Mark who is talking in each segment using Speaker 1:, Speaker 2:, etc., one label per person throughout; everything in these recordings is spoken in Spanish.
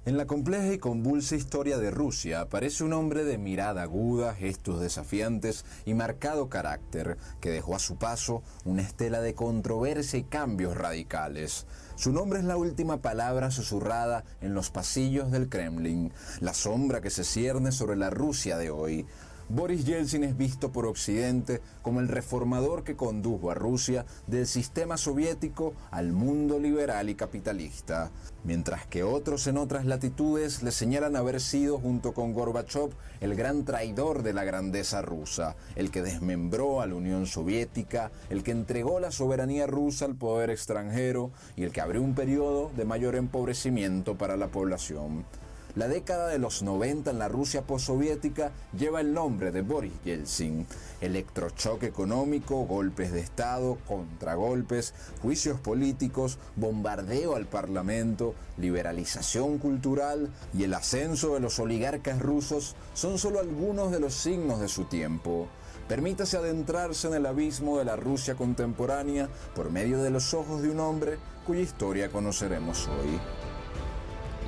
Speaker 1: En la compleja y convulsa historia de Rusia aparece un hombre de mirada aguda, gestos desafiantes y marcado carácter, que dejó a su paso una estela de controversia y cambios radicales. Su nombre es la última palabra susurrada en los pasillos del Kremlin, la sombra que se cierne sobre la Rusia de hoy. Boris Yeltsin es visto por Occidente como el reformador que condujo a Rusia del sistema soviético al mundo liberal y capitalista, mientras que otros en otras latitudes le señalan haber sido, junto con Gorbachov, el gran traidor de la grandeza rusa, el que desmembró a la Unión Soviética, el que entregó la soberanía rusa al poder extranjero y el que abrió un periodo de mayor empobrecimiento para la población. La década de los 90 en la Rusia postsoviética lleva el nombre de Boris Yeltsin. Electrochoque económico, golpes de Estado, contragolpes, juicios políticos, bombardeo al Parlamento, liberalización cultural y el ascenso de los oligarcas rusos son solo algunos de los signos de su tiempo. Permítase adentrarse en el abismo de la Rusia contemporánea por medio de los ojos de un hombre cuya historia conoceremos hoy.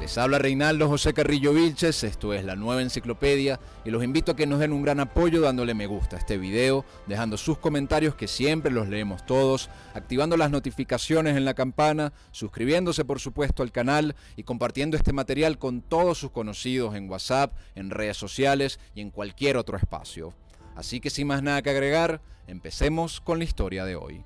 Speaker 2: Les habla Reinaldo José Carrillo Vilches, esto es La Nueva Enciclopedia y los invito a que nos den un gran apoyo dándole me gusta a este video, dejando sus comentarios que siempre los leemos todos, activando las notificaciones en la campana, suscribiéndose por supuesto al canal y compartiendo este material con todos sus conocidos en WhatsApp, en redes sociales y en cualquier otro espacio. Así que sin más nada que agregar, empecemos con la historia de hoy.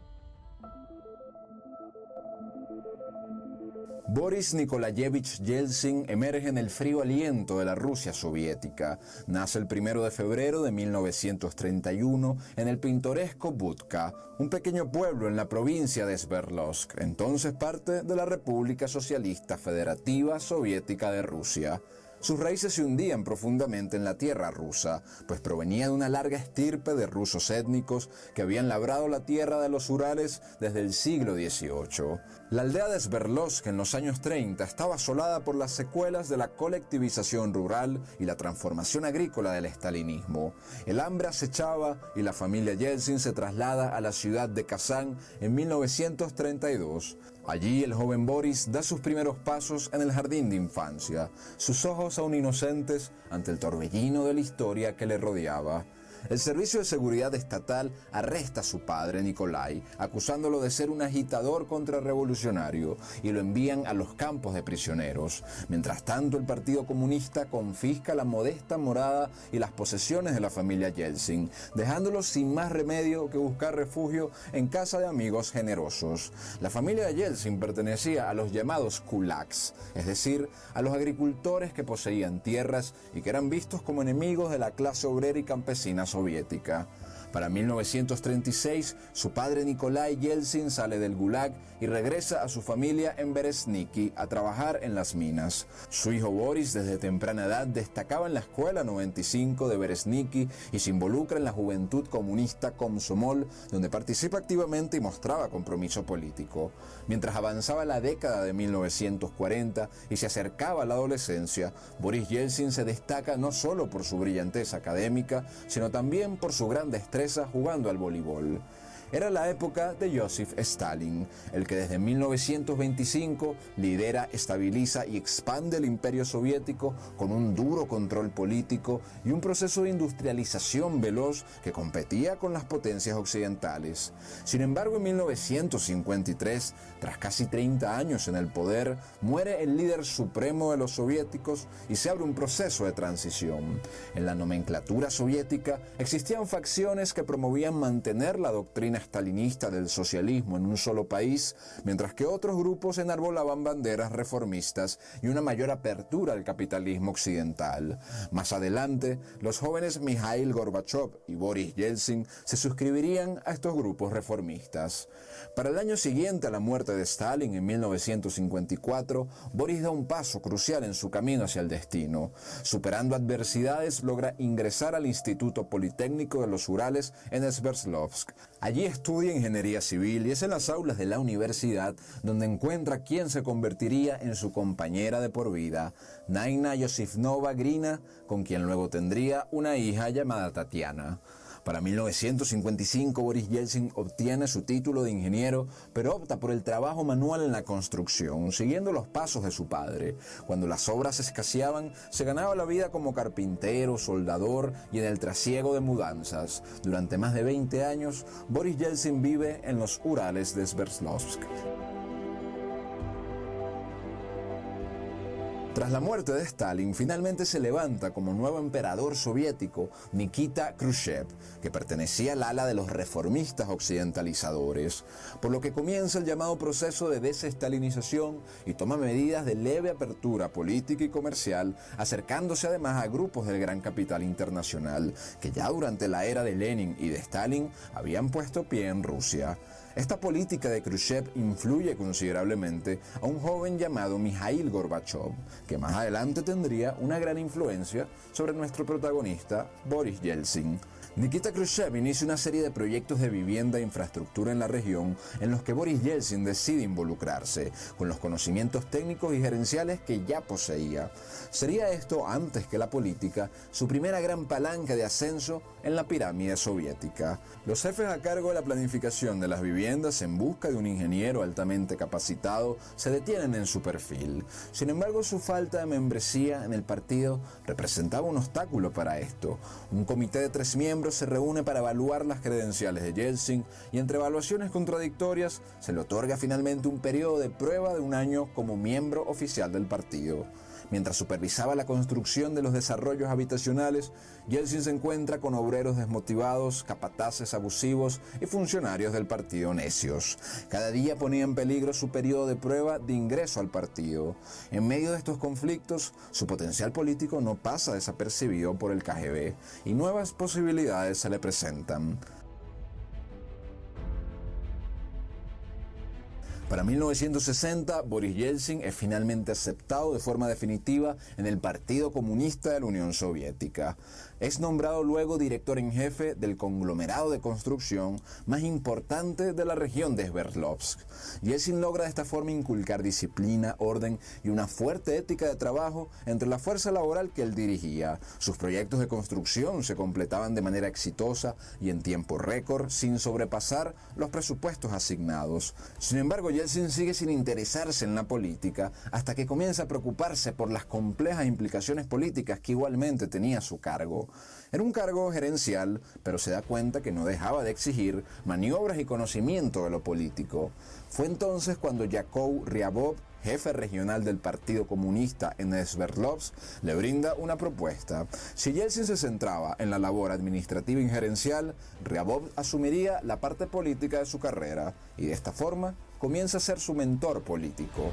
Speaker 1: Boris Nikolayevich Yeltsin emerge en el frío aliento de la Rusia soviética. Nace el 1 de febrero de 1931 en el pintoresco Budka, un pequeño pueblo en la provincia de Sverdlovsk, entonces parte de la República Socialista Federativa Soviética de Rusia. Sus raíces se hundían profundamente en la tierra rusa, pues provenía de una larga estirpe de rusos étnicos que habían labrado la tierra de los Urales desde el siglo XVIII. La aldea de Sverdlovsk en los años 30 estaba asolada por las secuelas de la colectivización rural y la transformación agrícola del estalinismo. El hambre acechaba y la familia Yeltsin se traslada a la ciudad de Kazán en 1932. Allí el joven Boris da sus primeros pasos en el jardín de infancia, sus ojos aún inocentes ante el torbellino de la historia que le rodeaba. El Servicio de Seguridad Estatal arresta a su padre, Nikolai, acusándolo de ser un agitador contrarrevolucionario y lo envían a los campos de prisioneros. Mientras tanto, el Partido Comunista confisca la modesta morada y las posesiones de la familia Yeltsin, dejándolos sin más remedio que buscar refugio en casa de amigos generosos. La familia de Yeltsin pertenecía a los llamados kulaks, es decir, a los agricultores que poseían tierras y que eran vistos como enemigos de la clase obrera y campesina soviética. Para 1936, su padre Nikolai Yeltsin sale del Gulag y regresa a su familia en Beresniki a trabajar en las minas. Su hijo Boris desde temprana edad destacaba en la escuela 95 de Beresniki y se involucra en la Juventud Comunista Komsomol, donde participa activamente y mostraba compromiso político. Mientras avanzaba la década de 1940 y se acercaba a la adolescencia, Boris Yeltsin se destaca no solo por su brillantez académica, sino también por su gran destreza jugando al voleibol. Era la época de Joseph Stalin, el que desde 1925 lidera, estabiliza y expande el imperio soviético con un duro control político y un proceso de industrialización veloz que competía con las potencias occidentales. Sin embargo, en 1953, tras casi 30 años en el poder, muere el líder supremo de los soviéticos y se abre un proceso de transición. En la nomenclatura soviética existían facciones que promovían mantener la doctrina stalinista del socialismo en un solo país, mientras que otros grupos enarbolaban banderas reformistas y una mayor apertura al capitalismo occidental. Más adelante, los jóvenes Mikhail Gorbachov y Boris Yeltsin se suscribirían a estos grupos reformistas. Para el año siguiente a la muerte de Stalin, en 1954, Boris da un paso crucial en su camino hacia el destino. Superando adversidades, logra ingresar al Instituto Politécnico de los Urales en Sverdlovsk. Allí estudia ingeniería civil y es en las aulas de la universidad donde encuentra quien se convertiría en su compañera de por vida, Naina Yosifnova Grina, con quien luego tendría una hija llamada Tatiana. Para 1955, Boris Yeltsin obtiene su título de ingeniero, pero opta por el trabajo manual en la construcción, siguiendo los pasos de su padre. Cuando las obras escaseaban, se ganaba la vida como carpintero, soldador y en el trasiego de mudanzas. Durante más de 20 años, Boris Yeltsin vive en los Urales de Sverdlovsk. Tras la muerte de Stalin, finalmente se levanta como nuevo emperador soviético Nikita Khrushchev, que pertenecía al ala de los reformistas occidentalizadores, por lo que comienza el llamado proceso de desestalinización y toma medidas de leve apertura política y comercial, acercándose además a grupos del gran capital internacional, que ya durante la era de Lenin y de Stalin habían puesto pie en Rusia. Esta política de Khrushchev influye considerablemente a un joven llamado Mikhail Gorbachev, que más adelante tendría una gran influencia sobre nuestro protagonista, Boris Yeltsin. Nikita Khrushchev inicia una serie de proyectos de vivienda e infraestructura en la región en los que Boris Yeltsin decide involucrarse, con los conocimientos técnicos y gerenciales que ya poseía. Sería esto, antes que la política, su primera gran palanca de ascenso en la pirámide soviética. Los jefes a cargo de la planificación de las viviendas en busca de un ingeniero altamente capacitado se detienen en su perfil. Sin embargo, su falta de membresía en el partido representaba un obstáculo para esto. Un comité de 3 miembros se reúne para evaluar las credenciales de Yeltsin y entre evaluaciones contradictorias se le otorga finalmente un periodo de prueba de 1 año como miembro oficial del partido. Mientras supervisaba la construcción de los desarrollos habitacionales, Yeltsin se encuentra con obreros desmotivados, capataces abusivos y funcionarios del partido necios. Cada día ponía en peligro su periodo de prueba de ingreso al partido. En medio de estos conflictos, su potencial político no pasa desapercibido por el KGB y nuevas posibilidades se le presentan. Para 1960, Boris Yeltsin es finalmente aceptado de forma definitiva en el Partido Comunista de la Unión Soviética. Es nombrado luego director en jefe del conglomerado de construcción más importante de la región de Sverdlovsk. Yeltsin logra de esta forma inculcar disciplina, orden y una fuerte ética de trabajo entre la fuerza laboral que él dirigía. Sus proyectos de construcción se completaban de manera exitosa y en tiempo récord, sin sobrepasar los presupuestos asignados. Sin embargo, Yeltsin sigue sin interesarse en la política hasta que comienza a preocuparse por las complejas implicaciones políticas que igualmente tenía a su cargo. Era un cargo gerencial, pero se da cuenta que no dejaba de exigir maniobras y conocimiento de lo político. Fue entonces cuando Yakov Ryabov, jefe regional del Partido Comunista en Sverdlovsk, le brinda una propuesta. Si Yeltsin se centraba en la labor administrativa y gerencial, Ryabov asumiría la parte política de su carrera y de esta forma comienza a ser su mentor político.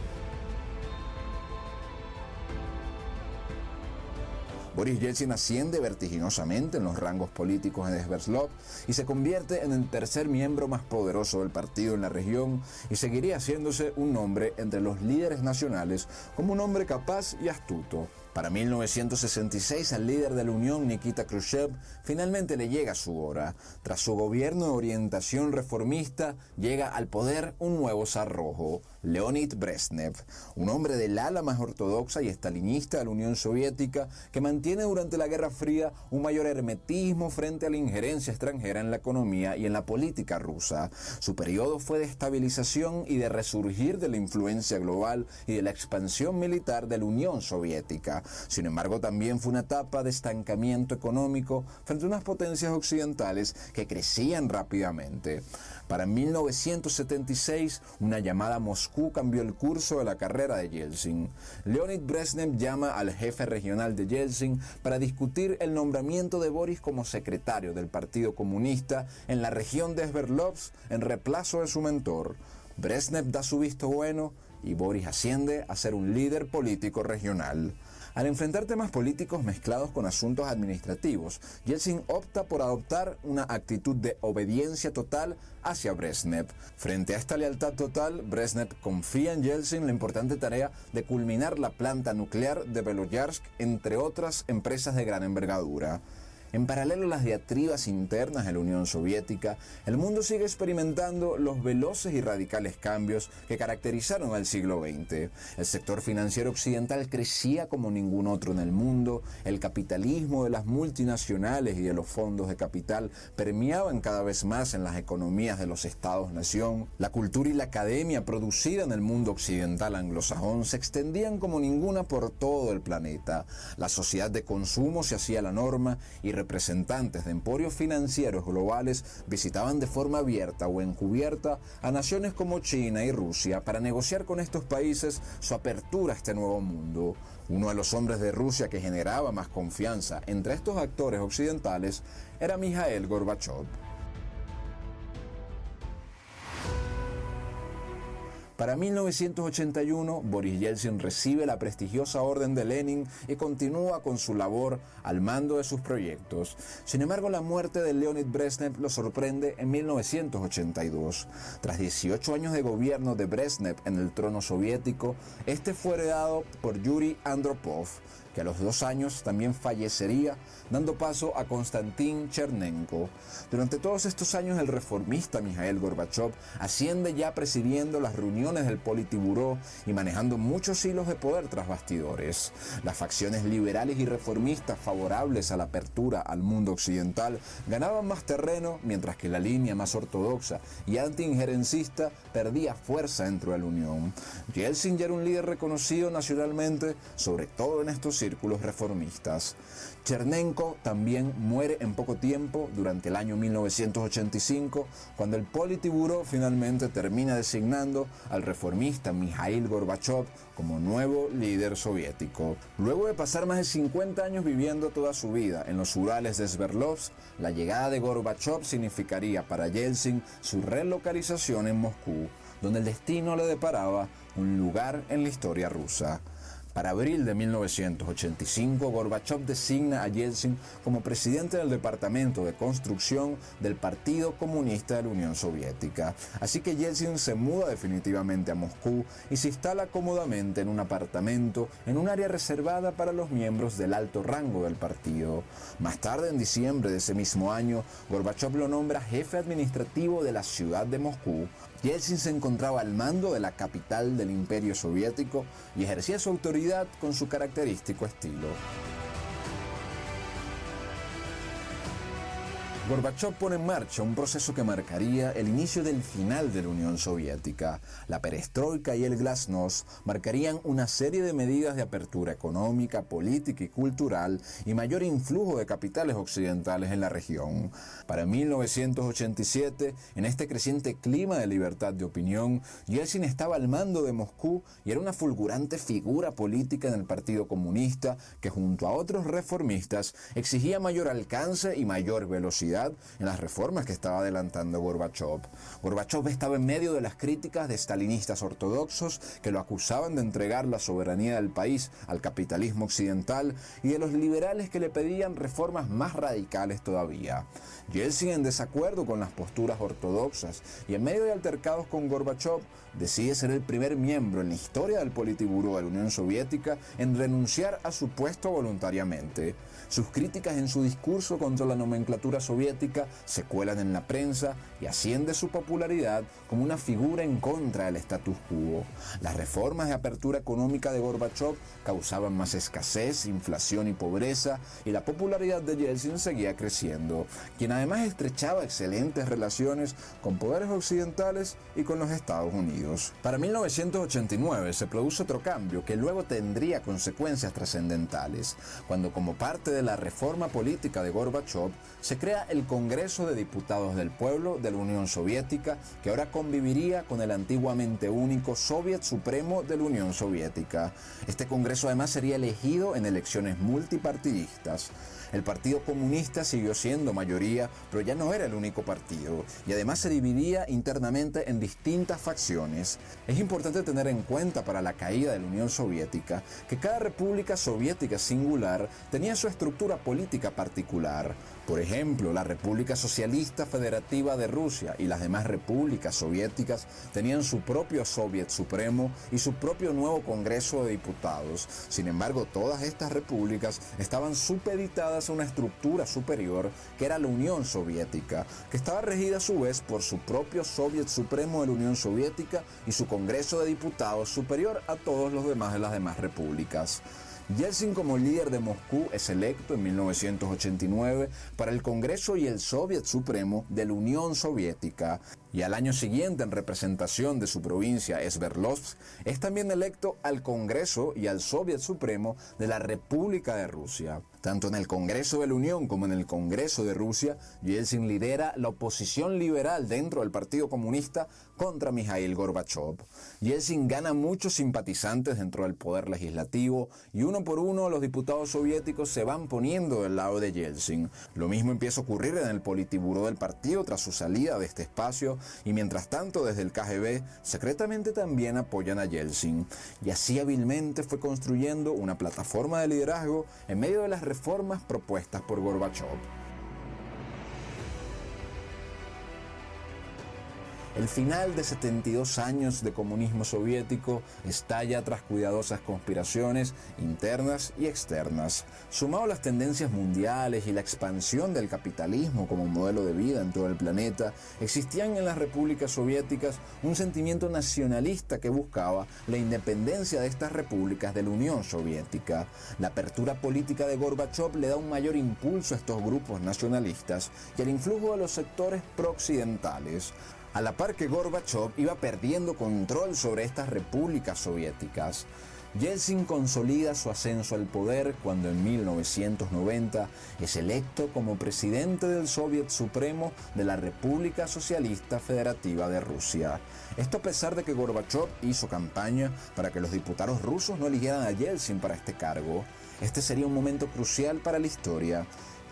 Speaker 1: Boris Yeltsin asciende vertiginosamente en los rangos políticos en Sverdlovsk y se convierte en el tercer miembro más poderoso del partido en la región y seguiría haciéndose un nombre entre los líderes nacionales como un hombre capaz y astuto. Para 1966, al líder de la Unión, Nikita Khrushchev, finalmente le llega su hora. Tras su gobierno de orientación reformista, llega al poder un nuevo zar rojo, Leonid Brezhnev, un hombre del ala más ortodoxa y estalinista de la Unión Soviética que mantiene durante la Guerra Fría un mayor hermetismo frente a la injerencia extranjera en la economía y en la política rusa. Su periodo fue de estabilización y de resurgir de la influencia global y de la expansión militar de la Unión Soviética. Sin embargo, también fue una etapa de estancamiento económico frente a unas potencias occidentales que crecían rápidamente. Para 1976, una llamada a Moscú cambió el curso de la carrera de Yeltsin. Leonid Brezhnev llama al jefe regional de Yeltsin para discutir el nombramiento de Boris como secretario del Partido Comunista en la región de Sverdlovsk en reemplazo de su mentor. Brezhnev da su visto bueno y Boris asciende a ser un líder político regional. Al enfrentar temas políticos mezclados con asuntos administrativos, Yeltsin opta por adoptar una actitud de obediencia total hacia Brezhnev. Frente a esta lealtad total, Brezhnev confía en Yeltsin la importante tarea de culminar la planta nuclear de Beloyarsk, entre otras empresas de gran envergadura. En paralelo a las diatribas internas de la Unión Soviética, el mundo sigue experimentando los veloces y radicales cambios que caracterizaron al siglo XX. El sector financiero occidental crecía como ningún otro en el mundo, el capitalismo de las multinacionales y de los fondos de capital permeaban cada vez más en las economías de los estados-nación, la cultura y la academia producida en el mundo occidental anglosajón se extendían como ninguna por todo el planeta, la sociedad de consumo se hacía la norma y representantes de emporios financieros globales visitaban de forma abierta o encubierta a naciones como China y Rusia para negociar con estos países su apertura a este nuevo mundo. Uno de los hombres de Rusia que generaba más confianza entre estos actores occidentales era Mikhail Gorbachev. Para 1981, Boris Yeltsin recibe la prestigiosa Orden de Lenin y continúa con su labor al mando de sus proyectos. Sin embargo, la muerte de Leonid Brezhnev lo sorprende en 1982. Tras 18 años de gobierno de Brezhnev en el trono soviético, este fue heredado por Yuri Andropov, que a los 2 años también fallecería, dando paso a Konstantin Chernenko. Durante todos estos años, el reformista Mikhail Gorbachev asciende ya presidiendo las reuniones del Politburó y manejando muchos hilos de poder tras bastidores. Las facciones liberales y reformistas favorables a la apertura al mundo occidental ganaban más terreno, mientras que la línea más ortodoxa y anti-injerencista perdía fuerza dentro de la Unión. Yeltsin ya era un líder reconocido nacionalmente, sobre todo en estos círculos reformistas. Chernenko también muere en poco tiempo, durante el año 1985, cuando el Politburó finalmente termina designando al reformista Mikhail Gorbachev como nuevo líder soviético. Luego de pasar más de 50 años viviendo toda su vida en los Urales de Sverdlovsk, la llegada de Gorbachev significaría para Yeltsin su relocalización en Moscú, donde el destino le deparaba un lugar en la historia rusa. Para abril de 1985, Gorbachev designa a Yeltsin como presidente del Departamento de Construcción del Partido Comunista de la Unión Soviética. Así que Yeltsin se muda definitivamente a Moscú y se instala cómodamente en un apartamento en un área reservada para los miembros del alto rango del partido. Más tarde, en diciembre de ese mismo año, Gorbachev lo nombra jefe administrativo de la ciudad de Moscú. Yeltsin se encontraba al mando de la capital del Imperio Soviético y ejercía su autoridad con su característico estilo. Gorbachev pone en marcha un proceso que marcaría el inicio del final de la Unión Soviética. La perestroika y el glasnost marcarían una serie de medidas de apertura económica, política y cultural y mayor influjo de capitales occidentales en la región. Para 1987, en este creciente clima de libertad de opinión, Yeltsin estaba al mando de Moscú y era una fulgurante figura política en el Partido Comunista que, junto a otros reformistas, exigía mayor alcance y mayor velocidad en las reformas que estaba adelantando Gorbachev. Gorbachev estaba en medio de las críticas de stalinistas ortodoxos que lo acusaban de entregar la soberanía del país al capitalismo occidental y de los liberales que le pedían reformas más radicales todavía. Yeltsin, en desacuerdo con las posturas ortodoxas y en medio de altercados con Gorbachev, decide ser el primer miembro en la historia del Politburó de la Unión Soviética en renunciar a su puesto voluntariamente. Sus críticas en su discurso contra la nomenclatura soviética se cuelan en la prensa y asciende su popularidad como una figura en contra del status quo. Las reformas de apertura económica de Gorbachev causaban más escasez, inflación y pobreza, y la popularidad de Yeltsin seguía creciendo, quien además estrechaba excelentes relaciones con poderes occidentales y con los Estados Unidos. Para 1989 se produce otro cambio que luego tendría consecuencias trascendentales, cuando, como parte de la reforma política de Gorbachev, se crea el Congreso de Diputados del Pueblo de la Unión Soviética, que ahora conviviría con el antiguamente único Soviet Supremo de la Unión Soviética. Este Congreso además sería elegido en elecciones multipartidistas. El Partido Comunista siguió siendo mayoría, pero ya no era el único partido, y además se dividía internamente en distintas facciones. Es importante tener en cuenta para la caída de la Unión Soviética que cada república soviética singular tenía su estructura política particular. Por ejemplo, la República Socialista Federativa de Rusia y las demás repúblicas soviéticas tenían su propio Soviet Supremo y su propio nuevo Congreso de Diputados. Sin embargo, todas estas repúblicas estaban supeditadas unidas a una estructura superior que era la Unión Soviética, que estaba regida a su vez por su propio Soviet Supremo de la Unión Soviética y su Congreso de Diputados superior a todos los demás de las demás repúblicas. Yeltsin, como líder de Moscú, es electo en 1989 para el Congreso y el Soviet Supremo de la Unión Soviética, y al año siguiente, en representación de su provincia Sverdlovsk, es también electo al Congreso y al Soviet Supremo de la República de Rusia. Tanto en el Congreso de la Unión como en el Congreso de Rusia, Yeltsin lidera la oposición liberal dentro del Partido Comunista contra Mikhail Gorbachev. Yeltsin gana muchos simpatizantes dentro del poder legislativo y uno por uno los diputados soviéticos se van poniendo del lado de Yeltsin. Lo mismo empieza a ocurrir en el Politburó del partido tras su salida de este espacio, y mientras tanto desde el KGB secretamente también apoyan a Yeltsin. Y así hábilmente fue construyendo una plataforma de liderazgo en medio de las reformas propuestas por Gorbachev. El final de 72 años de comunismo soviético estalla tras cuidadosas conspiraciones internas y externas. Sumado a las tendencias mundiales y la expansión del capitalismo como modelo de vida en todo el planeta, existían en las repúblicas soviéticas un sentimiento nacionalista que buscaba la independencia de estas repúblicas de la Unión Soviética. La apertura política de Gorbachev le da un mayor impulso a estos grupos nacionalistas y al influjo de los sectores prooccidentales. A la par que Gorbachev iba perdiendo control sobre estas repúblicas soviéticas, Yeltsin consolida su ascenso al poder cuando en 1990 es electo como presidente del Soviet Supremo de la República Socialista Federativa de Rusia. Esto a pesar de que Gorbachev hizo campaña para que los diputados rusos no eligieran a Yeltsin para este cargo. Este sería un momento crucial para la historia.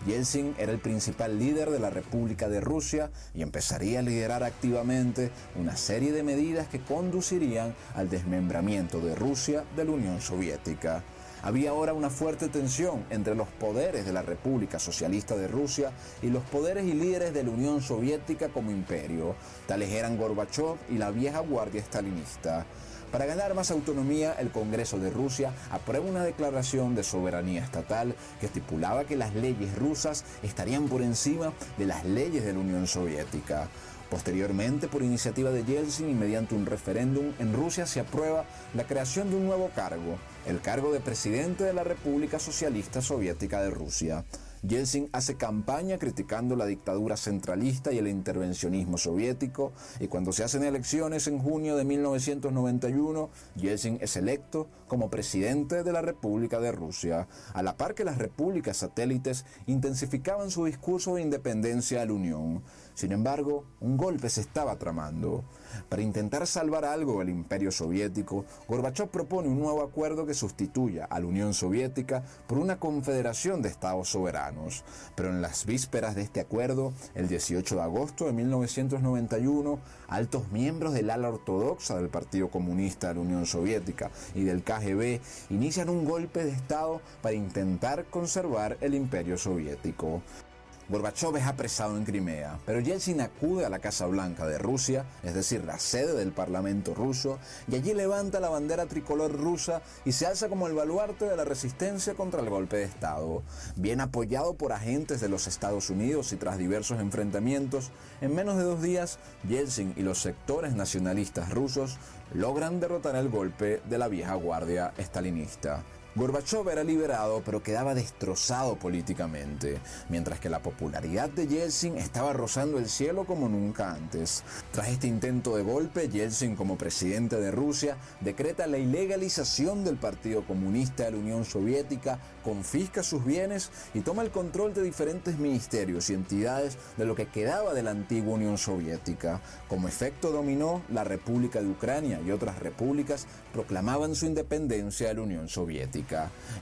Speaker 1: Yeltsin era el principal líder de la República de Rusia y empezaría a liderar activamente una serie de medidas que conducirían al desmembramiento de Rusia de la Unión Soviética. Había ahora una fuerte tensión entre los poderes de la República Socialista de Rusia y los poderes y líderes de la Unión Soviética como imperio. Tales eran Gorbachev y la vieja guardia stalinista. Para ganar más autonomía, el Congreso de Rusia aprueba una declaración de soberanía estatal que estipulaba que las leyes rusas estarían por encima de las leyes de la Unión Soviética. Posteriormente, por iniciativa de Yeltsin y mediante un referéndum, en Rusia se aprueba la creación de un nuevo cargo, el cargo de presidente de la República Socialista Soviética de Rusia. Yeltsin hace campaña criticando la dictadura centralista y el intervencionismo soviético, y cuando se hacen elecciones en junio de 1991, Yeltsin es electo como presidente de la República de Rusia, a la par que las repúblicas satélites intensificaban su discurso de independencia de la Unión. Sin embargo, un golpe se estaba tramando. Para intentar salvar algo del imperio soviético, Gorbachev propone un nuevo acuerdo que sustituya a la Unión Soviética por una confederación de estados soberanos. Pero en las vísperas de este acuerdo, el 18 de agosto de 1991, altos miembros del ala ortodoxa del Partido Comunista de la Unión Soviética y del KGB inician un golpe de Estado para intentar conservar el imperio soviético. Gorbachev es apresado en Crimea, pero Yeltsin acude a la Casa Blanca de Rusia, es decir, la sede del Parlamento ruso, y allí levanta la bandera tricolor rusa y se alza como el baluarte de la resistencia contra el golpe de Estado. Bien apoyado por agentes de los Estados Unidos y tras diversos enfrentamientos, en menos de 2 días, Yeltsin y los sectores nacionalistas rusos logran derrotar el golpe de la vieja guardia stalinista. Gorbachev era liberado, pero quedaba destrozado políticamente, mientras que la popularidad de Yeltsin estaba rozando el cielo como nunca antes. Tras este intento de golpe, Yeltsin, como presidente de Rusia, decreta la ilegalización del Partido Comunista de la Unión Soviética, confisca sus bienes y toma el control de diferentes ministerios y entidades de lo que quedaba de la antigua Unión Soviética. Como efecto dominó, la República de Ucrania y otras repúblicas proclamaban su independencia de la Unión Soviética.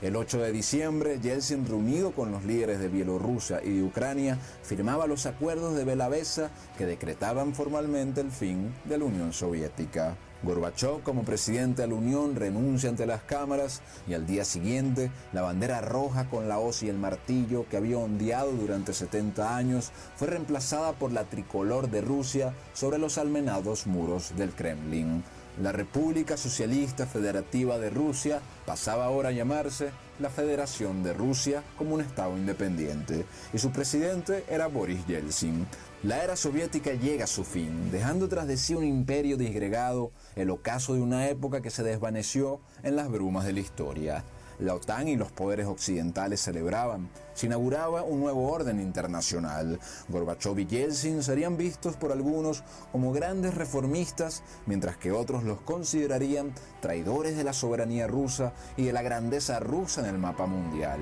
Speaker 1: El 8 de diciembre, Yeltsin, reunido con los líderes de Bielorrusia y de Ucrania, firmaba los acuerdos de Bela-Vesa que decretaban formalmente el fin de la Unión Soviética. Gorbachev, como presidente de la Unión, renuncia ante las cámaras y al día siguiente, la bandera roja con la hoz y el martillo que había ondeado durante 70 años fue reemplazada por la tricolor de Rusia sobre los almenados muros del Kremlin. La República Socialista Federativa de Rusia pasaba ahora a llamarse la Federación de Rusia como un estado independiente, y su presidente era Boris Yeltsin. La era soviética llega a su fin, dejando tras de sí un imperio disgregado, el ocaso de una época que se desvaneció en las brumas de la historia. La OTAN y los poderes occidentales celebraban. Se inauguraba un nuevo orden internacional. Gorbachov y Yeltsin serían vistos por algunos como grandes reformistas, mientras que otros los considerarían traidores de la soberanía rusa y de la grandeza rusa en el mapa mundial.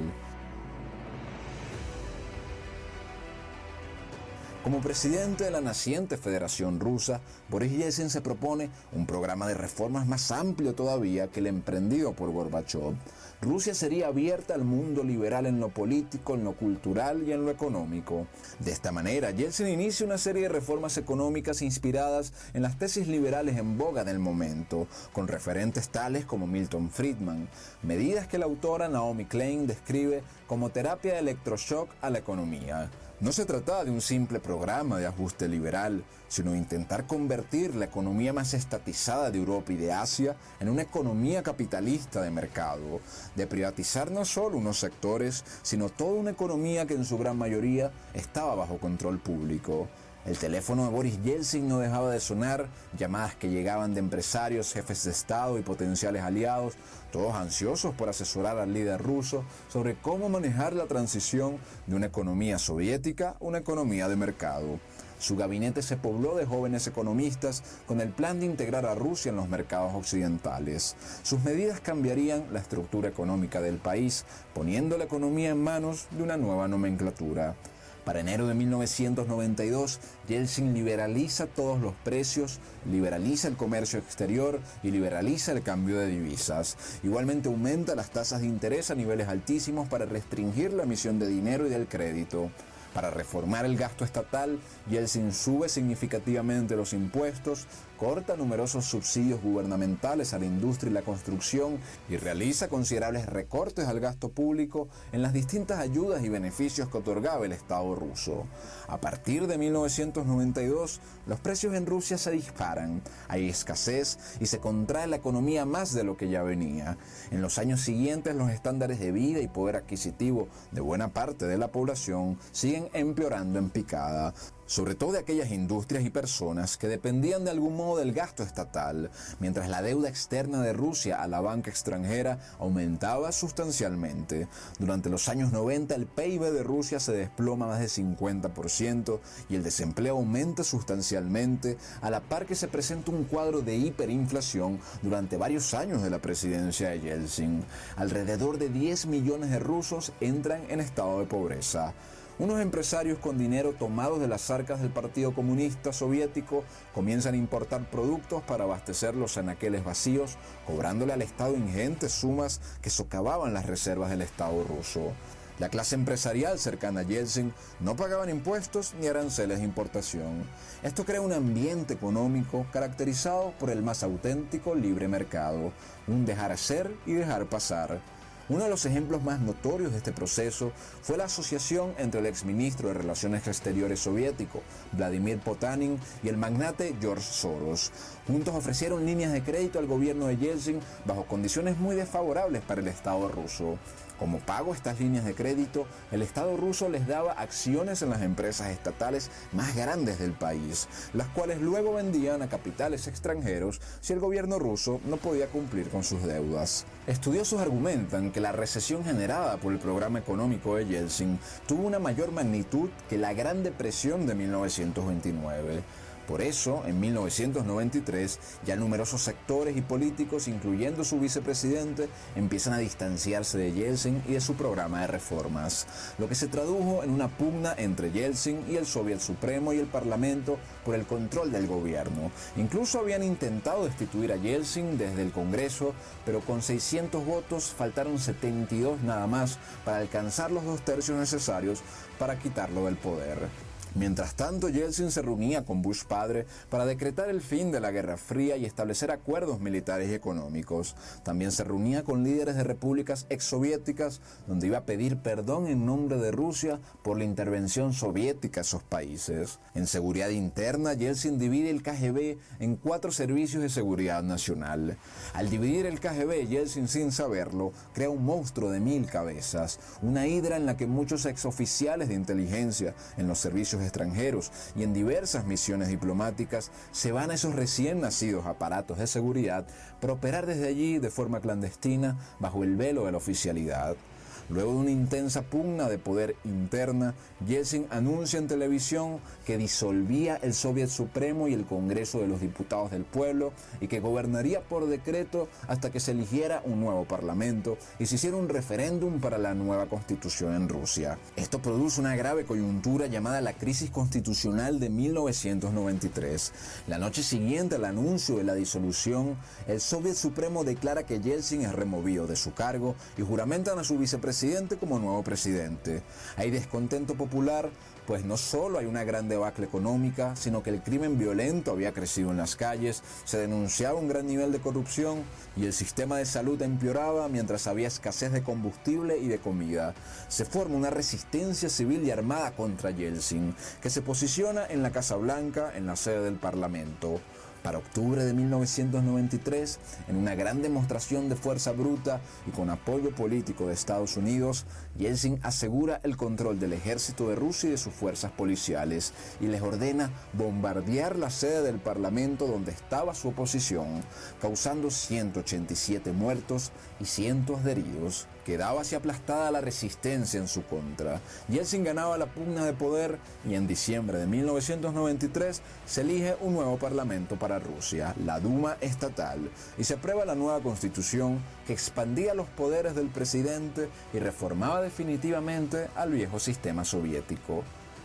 Speaker 1: Como presidente de la naciente Federación Rusa, Boris Yeltsin se propone un programa de reformas más amplio todavía que el emprendido por Gorbachov. Rusia sería abierta al mundo liberal en lo político, en lo cultural y en lo económico. De esta manera, Yeltsin inicia una serie de reformas económicas inspiradas en las tesis liberales en boga del momento, con referentes tales como Milton Friedman, medidas que la autora Naomi Klein describe como terapia de electroshock a la economía. No se trataba de un simple programa de ajuste liberal, sino de intentar convertir la economía más estatizada de Europa y de Asia en una economía capitalista de mercado, de privatizar no solo unos sectores, sino toda una economía que en su gran mayoría estaba bajo control público. El teléfono de Boris Yeltsin no dejaba de sonar, llamadas que llegaban de empresarios, jefes de Estado y potenciales aliados, todos ansiosos por asesorar al líder ruso sobre cómo manejar la transición de una economía soviética a una economía de mercado. Su gabinete se pobló de jóvenes economistas con el plan de integrar a Rusia en los mercados occidentales. Sus medidas cambiarían la estructura económica del país, poniendo la economía en manos de una nueva nomenclatura. Para enero de 1992, Yeltsin liberaliza todos los precios, liberaliza el comercio exterior y liberaliza el cambio de divisas. Igualmente aumenta las tasas de interés a niveles altísimos para restringir la emisión de dinero y del crédito. Para reformar el gasto estatal, Yeltsin sube significativamente los impuestos, corta numerosos subsidios gubernamentales a la industria y la construcción y realiza considerables recortes al gasto público en las distintas ayudas y beneficios que otorgaba el Estado ruso. A partir de 1992, los precios en Rusia se disparan, hay escasez y se contrae la economía más de lo que ya venía. En los años siguientes, los estándares de vida y poder adquisitivo de buena parte de la población siguen empeorando en picada, sobre todo de aquellas industrias y personas que dependían de algún modo del gasto estatal, mientras la deuda externa de Rusia a la banca extranjera aumentaba sustancialmente. Durante los años 90 el PIB de Rusia se desploma más de 50% y el desempleo aumenta sustancialmente, a la par que se presenta un cuadro de hiperinflación durante varios años de la presidencia de Yeltsin. Alrededor de 10 millones de rusos entran en estado de pobreza. Unos empresarios con dinero tomados de las arcas del Partido Comunista Soviético comienzan a importar productos para abastecer los anaqueles vacíos, cobrándole al Estado ingentes sumas que socavaban las reservas del Estado ruso. La clase empresarial cercana a Yeltsin no pagaban impuestos ni aranceles de importación. Esto crea un ambiente económico caracterizado por el más auténtico libre mercado, un dejar hacer y dejar pasar. Uno de los ejemplos más notorios de este proceso fue la asociación entre el exministro de Relaciones Exteriores soviético, Vladimir Potanin, y el magnate George Soros. Juntos ofrecieron líneas de crédito al gobierno de Yeltsin bajo condiciones muy desfavorables para el Estado ruso. Como pago a estas líneas de crédito, el Estado ruso les daba acciones en las empresas estatales más grandes del país, las cuales luego vendían a capitales extranjeros si el gobierno ruso no podía cumplir con sus deudas. Estudiosos argumentan que la recesión generada por el programa económico de Yeltsin tuvo una mayor magnitud que la Gran Depresión de 1929. Por eso, en 1993, ya numerosos sectores y políticos, incluyendo su vicepresidente, empiezan a distanciarse de Yeltsin y de su programa de reformas, lo que se tradujo en una pugna entre Yeltsin y el Soviet Supremo y el Parlamento por el control del gobierno. Incluso habían intentado destituir a Yeltsin desde el Congreso, pero con 600 votos faltaron 72 nada más para alcanzar los 2/3 necesarios para quitarlo del poder. Mientras tanto, Yeltsin se reunía con Bush padre para decretar el fin de la Guerra Fría y establecer acuerdos militares y económicos. También se reunía con líderes de repúblicas exsoviéticas, donde iba a pedir perdón en nombre de Rusia por la intervención soviética a esos países. En seguridad interna, Yeltsin divide el KGB en 4 servicios de seguridad nacional. Al dividir el KGB, Yeltsin, sin saberlo, crea un monstruo de 1000 cabezas, una hidra en la que muchos exoficiales de inteligencia en los servicios extranjeros y en diversas misiones diplomáticas se van a esos recién nacidos aparatos de seguridad para operar desde allí de forma clandestina bajo el velo de la oficialidad. Luego de una intensa pugna de poder interna, Yeltsin anuncia en televisión que disolvía el Soviet Supremo y el Congreso de los Diputados del Pueblo y que gobernaría por decreto hasta que se eligiera un nuevo parlamento y se hiciera un referéndum para la nueva constitución en Rusia. Esto produce una grave coyuntura llamada la crisis constitucional de 1993. La noche siguiente al anuncio de la disolución, el Soviet Supremo declara que Yeltsin es removido de su cargo y juramentan a su vicepresidente como nuevo presidente. Hay descontento popular, pues no solo hay una gran debacle económica, sino que el crimen violento había crecido en las calles, se denunciaba un gran nivel de corrupción y el sistema de salud empeoraba mientras había escasez de combustible y de comida. Se forma una resistencia civil y armada contra Yeltsin, que se posiciona en la Casa Blanca, en la sede del Parlamento. Para octubre de 1993, en una gran demostración de fuerza bruta y con apoyo político de Estados Unidos, Yeltsin asegura el control del ejército de Rusia y de sus fuerzas policiales y les ordena bombardear la sede del Parlamento donde estaba su oposición, causando 187 muertos y cientos de heridos. Quedaba así aplastada la resistencia en su contra. Yeltsin ganaba la pugna de poder y en diciembre de 1993 se elige un nuevo parlamento para Rusia, la Duma estatal, y se aprueba la nueva constitución que expandía los poderes del presidente y reformaba definitivamente al viejo sistema soviético.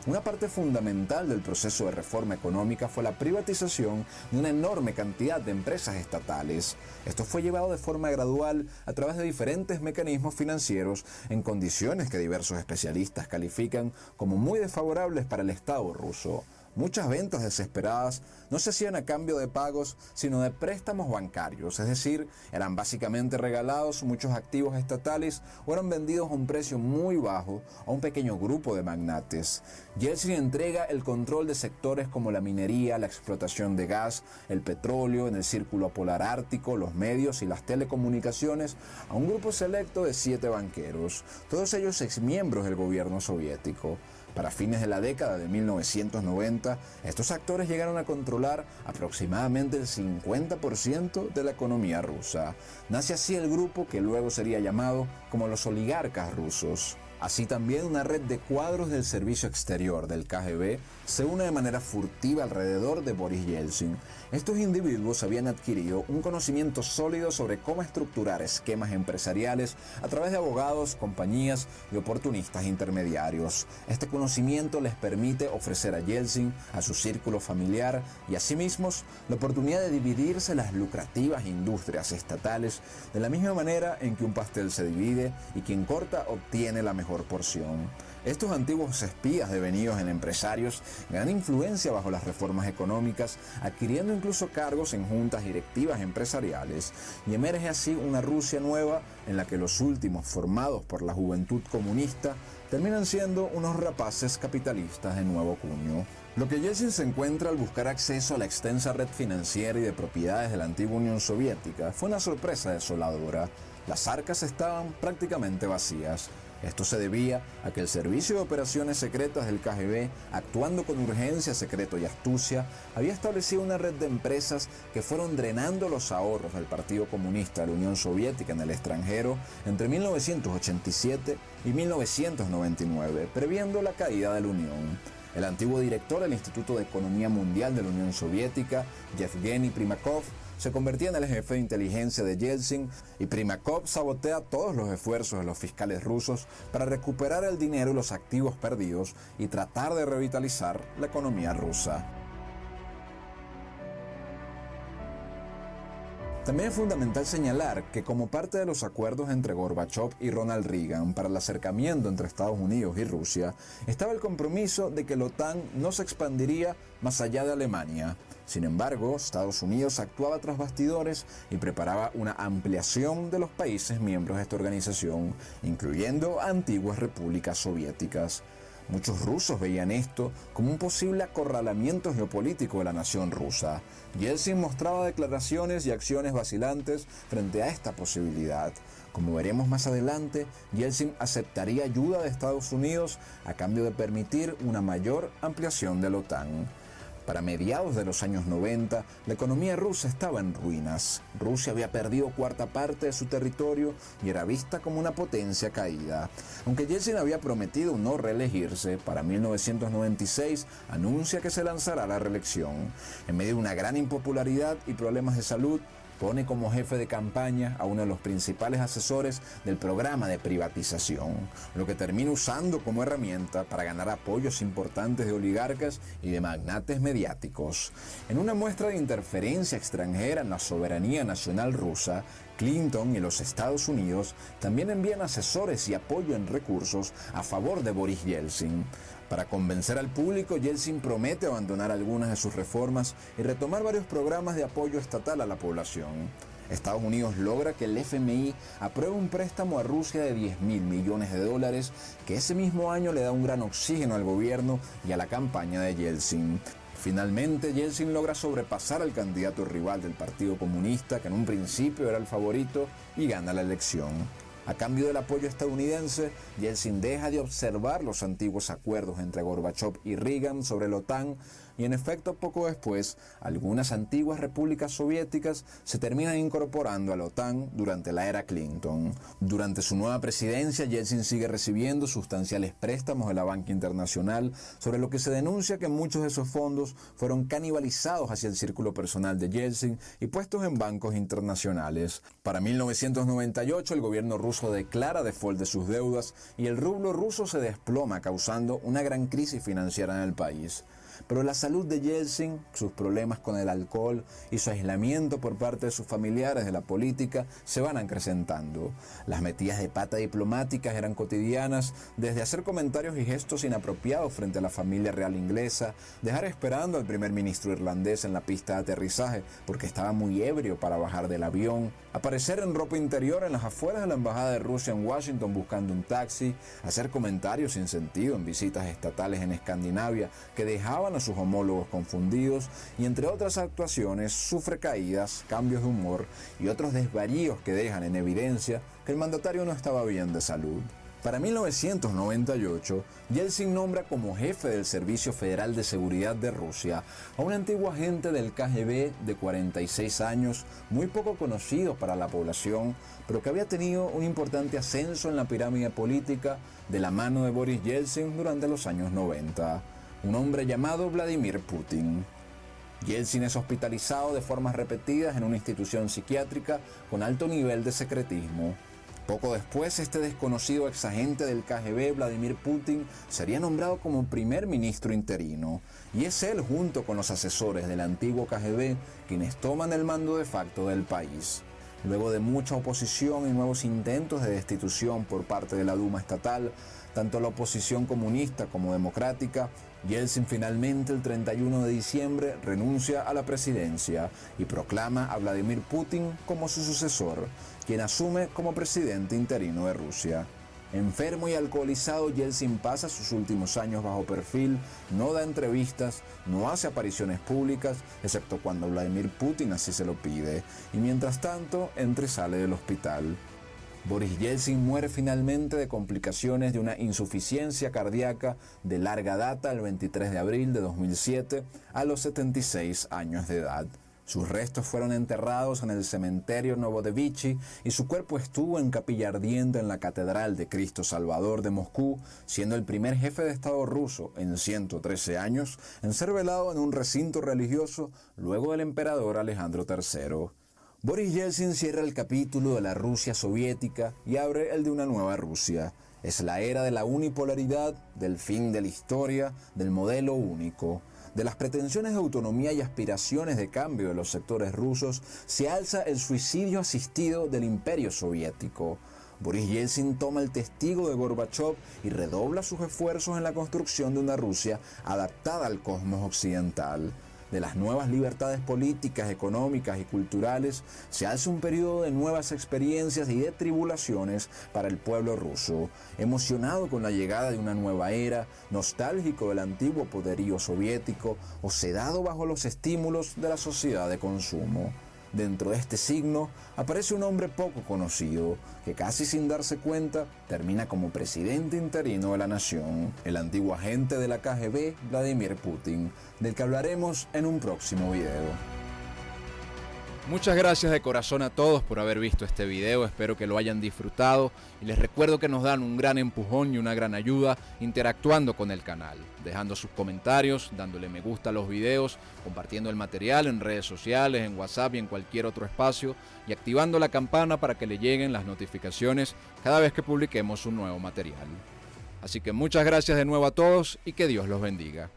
Speaker 1: Una parte fundamental del proceso de reforma económica fue la privatización de una enorme cantidad de empresas estatales. Esto fue llevado de forma gradual a través de diferentes mecanismos financieros en condiciones que diversos especialistas califican como muy desfavorables para el Estado ruso. Muchas ventas desesperadas no se hacían a cambio de pagos, sino de préstamos bancarios, es decir, eran básicamente regalados muchos activos estatales o eran vendidos a un precio muy bajo a un pequeño grupo de magnates. Yeltsin entrega el control de sectores como la minería, la explotación de gas, el petróleo en el círculo polar ártico, los medios y las telecomunicaciones a un grupo selecto de 7 banqueros, todos ellos exmiembros del gobierno soviético. Para fines de la década de 1990, estos actores llegaron a controlar aproximadamente el 50% de la economía rusa. Nace así el grupo que luego sería llamado como los oligarcas rusos. Así también una red de cuadros del servicio exterior del KGB se une de manera furtiva alrededor de Boris Yeltsin. Estos individuos habían adquirido un conocimiento sólido sobre cómo estructurar esquemas empresariales a través de abogados, compañías y oportunistas intermediarios. Este conocimiento les permite ofrecer a Yeltsin, a su círculo familiar y a sí mismos la oportunidad de dividirse las lucrativas industrias estatales de la misma manera en que un pastel se divide y quien corta obtiene la mejor porción. Estos antiguos espías devenidos en empresarios ganan influencia bajo las reformas económicas, adquiriendo incluso cargos en juntas directivas empresariales, y emerge así una Rusia nueva en la que los últimos formados por la juventud comunista terminan siendo unos rapaces capitalistas de nuevo cuño. Lo que Yeltsin se encuentra al buscar acceso a la extensa red financiera y de propiedades de la antigua Unión Soviética fue una sorpresa desoladora. Las arcas estaban prácticamente vacías. Esto se debía a que el Servicio de Operaciones Secretas del KGB, actuando con urgencia, secreto y astucia, había establecido una red de empresas que fueron drenando los ahorros del Partido Comunista de la Unión Soviética en el extranjero entre 1987 y 1999, previendo la caída de la Unión. El antiguo director del Instituto de Economía Mundial de la Unión Soviética, Yevgeny Primakov, se convertía en el jefe de inteligencia de Yeltsin y Primakov sabotea todos los esfuerzos de los fiscales rusos para recuperar el dinero y los activos perdidos y tratar de revitalizar la economía rusa. También es fundamental señalar que como parte de los acuerdos entre Gorbachov y Ronald Reagan para el acercamiento entre Estados Unidos y Rusia, estaba el compromiso de que la OTAN no se expandiría más allá de Alemania. Sin embargo, Estados Unidos actuaba tras bastidores y preparaba una ampliación de los países miembros de esta organización, incluyendo a antiguas repúblicas soviéticas. Muchos rusos veían esto como un posible acorralamiento geopolítico de la nación rusa. Yeltsin mostraba declaraciones y acciones vacilantes frente a esta posibilidad. Como veremos más adelante, Yeltsin aceptaría ayuda de Estados Unidos a cambio de permitir una mayor ampliación de la OTAN. Para mediados de los años 90, la economía rusa estaba en ruinas. Rusia había perdido cuarta parte de su territorio y era vista como una potencia caída. Aunque Yeltsin había prometido no reelegirse, para 1996 anuncia que se lanzará a la reelección. En medio de una gran impopularidad y problemas de salud, pone como jefe de campaña a uno de los principales asesores del programa de privatización, lo que termina usando como herramienta para ganar apoyos importantes de oligarcas y de magnates mediáticos. En una muestra de interferencia extranjera en la soberanía nacional rusa, Clinton y los Estados Unidos también envían asesores y apoyo en recursos a favor de Boris Yeltsin. Para convencer al público, Yeltsin promete abandonar algunas de sus reformas y retomar varios programas de apoyo estatal a la población. Estados Unidos logra que el FMI apruebe un préstamo a Rusia de $10.000 millones, que ese mismo año le da un gran oxígeno al gobierno y a la campaña de Yeltsin. Finalmente, Yeltsin logra sobrepasar al candidato rival del Partido Comunista, que en un principio era el favorito, y gana la elección. A cambio del apoyo estadounidense, Yeltsin deja de observar los antiguos acuerdos entre Gorbachov y Reagan sobre la OTAN y en efecto poco después, algunas antiguas repúblicas soviéticas se terminan incorporando a la OTAN durante la era Clinton. Durante su nueva presidencia, Yeltsin sigue recibiendo sustanciales préstamos de la banca internacional, sobre lo que se denuncia que muchos de esos fondos fueron canibalizados hacia el círculo personal de Yeltsin y puestos en bancos internacionales. Para 1998, el gobierno ruso declara default de sus deudas y el rublo ruso se desploma, causando una gran crisis financiera en el país. Pero la salud de Yeltsin, sus problemas con el alcohol y su aislamiento por parte de sus familiares de la política se van acrecentando. Las metidas de pata diplomáticas eran cotidianas, desde hacer comentarios y gestos inapropiados frente a la familia real inglesa, dejar esperando al primer ministro irlandés en la pista de aterrizaje porque estaba muy ebrio para bajar del avión, aparecer en ropa interior en las afueras de la embajada de Rusia en Washington buscando un taxi, hacer comentarios sin sentido en visitas estatales en Escandinavia que dejaban a sus homólogos confundidos y entre otras actuaciones sufre caídas, cambios de humor y otros desvaríos que dejan en evidencia que el mandatario no estaba bien de salud. Para 1998, Yeltsin nombra como jefe del Servicio Federal de Seguridad de Rusia a un antiguo agente del KGB de 46 años, muy poco conocido para la población, pero que había tenido un importante ascenso en la pirámide política de la mano de Boris Yeltsin durante los años 90. Un hombre llamado Vladimir Putin. Yeltsin es hospitalizado de formas repetidas en una institución psiquiátrica con alto nivel de secretismo. Poco después, este desconocido exagente del KGB, Vladimir Putin, sería nombrado como primer ministro interino. Y es él, junto con los asesores del antiguo KGB, quienes toman el mando de facto del país. Luego de mucha oposición y nuevos intentos de destitución por parte de la Duma estatal, tanto la oposición comunista como democrática, Yeltsin finalmente el 31 de diciembre renuncia a la presidencia y proclama a Vladimir Putin como su sucesor, quien asume como presidente interino de Rusia. Enfermo y alcoholizado, Yeltsin pasa sus últimos años bajo perfil, no da entrevistas, no hace apariciones públicas, excepto cuando Vladimir Putin así se lo pide, y mientras tanto entra y sale del hospital. Boris Yeltsin muere finalmente de complicaciones de una insuficiencia cardíaca de larga data el 23 de abril de 2007 a los 76 años de edad. Sus restos fueron enterrados en el cementerio Novodevichy y su cuerpo estuvo en capilla ardiente en la Catedral de Cristo Salvador de Moscú, siendo el primer jefe de Estado ruso en 113 años en ser velado en un recinto religioso luego del emperador Alejandro III. Boris Yeltsin cierra el capítulo de la Rusia soviética y abre el de una nueva Rusia. Es la era de la unipolaridad, del fin de la historia, del modelo único. De las pretensiones de autonomía y aspiraciones de cambio de los sectores rusos se alza el suicidio asistido del imperio soviético. Boris Yeltsin toma el testigo de Gorbachov y redobla sus esfuerzos en la construcción de una Rusia adaptada al cosmos occidental. De las nuevas libertades políticas, económicas y culturales se alza un periodo de nuevas experiencias y de tribulaciones para el pueblo ruso, emocionado con la llegada de una nueva era, nostálgico del antiguo poderío soviético o sedado bajo los estímulos de la sociedad de consumo. Dentro de este signo aparece un hombre poco conocido, que casi sin darse cuenta termina como presidente interino de la nación, el antiguo agente de la KGB, Vladimir Putin, del que hablaremos en un próximo video.
Speaker 2: Muchas gracias de corazón a todos por haber visto este video, espero que lo hayan disfrutado y les recuerdo que nos dan un gran empujón y una gran ayuda interactuando con el canal, dejando sus comentarios, dándole me gusta a los videos, compartiendo el material en redes sociales, en WhatsApp y en cualquier otro espacio y activando la campana para que le lleguen las notificaciones cada vez que publiquemos un nuevo material. Así que muchas gracias de nuevo a todos y que Dios los bendiga.